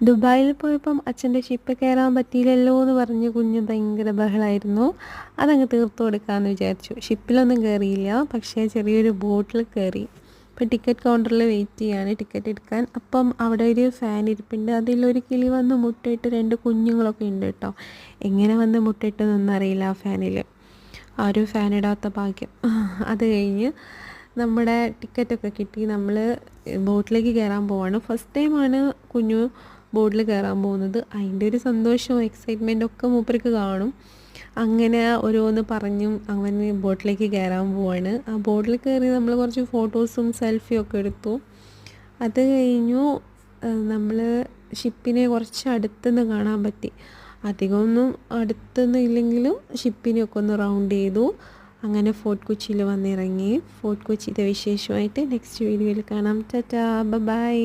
ദുബായിൽ പോയപ്പം അച്ഛൻ്റെ ഷിപ്പ് കയറാൻ പറ്റിയില്ലല്ലോ എന്ന് പറഞ്ഞ് കുഞ്ഞ് ഭയങ്കര ബഹളമായിരുന്നു. അതങ്ങ് തീർത്തു കൊടുക്കാമെന്ന് വിചാരിച്ചു. ഷിപ്പിലൊന്നും കയറിയില്ല, പക്ഷേ ചെറിയൊരു ബോട്ടിൽ കയറി. ഇപ്പോൾ ടിക്കറ്റ് കൗണ്ടറിൽ വെയിറ്റ് ചെയ്യാണ് ടിക്കറ്റ് എടുക്കാൻ. അപ്പം അവിടെ ഒരു ഫാൻ ഇരിപ്പുണ്ട്. അതിലൊരു കിളി വന്ന് മുട്ടയിട്ട് 2 കുഞ്ഞുങ്ങളൊക്കെ ഉണ്ട് കേട്ടോ. എങ്ങനെ വന്ന് മുട്ടയിട്ടെന്നൊന്നും അറിയില്ല ആ ഫാനിൽ. ആ ഒരു ഫാൻ ഇടാത്ത ഭാഗ്യം. അത് കഴിഞ്ഞ് നമ്മുടെ ടിക്കറ്റൊക്കെ കിട്ടി. നമ്മൾ ബോട്ടിലേക്ക് കയറാൻ പോവാണ്. ഫസ്റ്റ് ടൈമാണ് കുഞ്ഞു ബോട്ടിൽ കയറാൻ പോകുന്നത്. അതിൻ്റെ ഒരു സന്തോഷവും എക്സൈറ്റ്മെൻറ്റും ഒക്കെ മൂപ്പർക്ക് കാണും. അങ്ങനെ ഓരോന്ന് പറഞ്ഞും അങ്ങനെ ബോട്ടിലേക്ക് കയറാൻ പോവാണ്. ആ ബോട്ടിൽ കയറി നമ്മൾ കുറച്ച് ഫോട്ടോസും സെൽഫിയും ഒക്കെ എടുത്തു. അത് കഴിഞ്ഞു നമ്മൾ ഷിപ്പിനെ കുറച്ച് അടുത്തുനിന്ന് കാണാൻ പറ്റി. അധികമൊന്നും അടുത്തൊന്നും ഇല്ലെങ്കിലും ഷിപ്പിനെയൊക്കെ ഒന്ന് റൗണ്ട് ചെയ്തു. അങ്ങനെ ഫോർട്ട് കൊച്ചിയിൽ വന്നിറങ്ങി. ഫോർട്ട് കൊച്ചിയിലെ വിശേഷമായിട്ട് നെക്സ്റ്റ് വീഡിയോയിൽ കാണാം. ടാറ്റാ, ബൈ.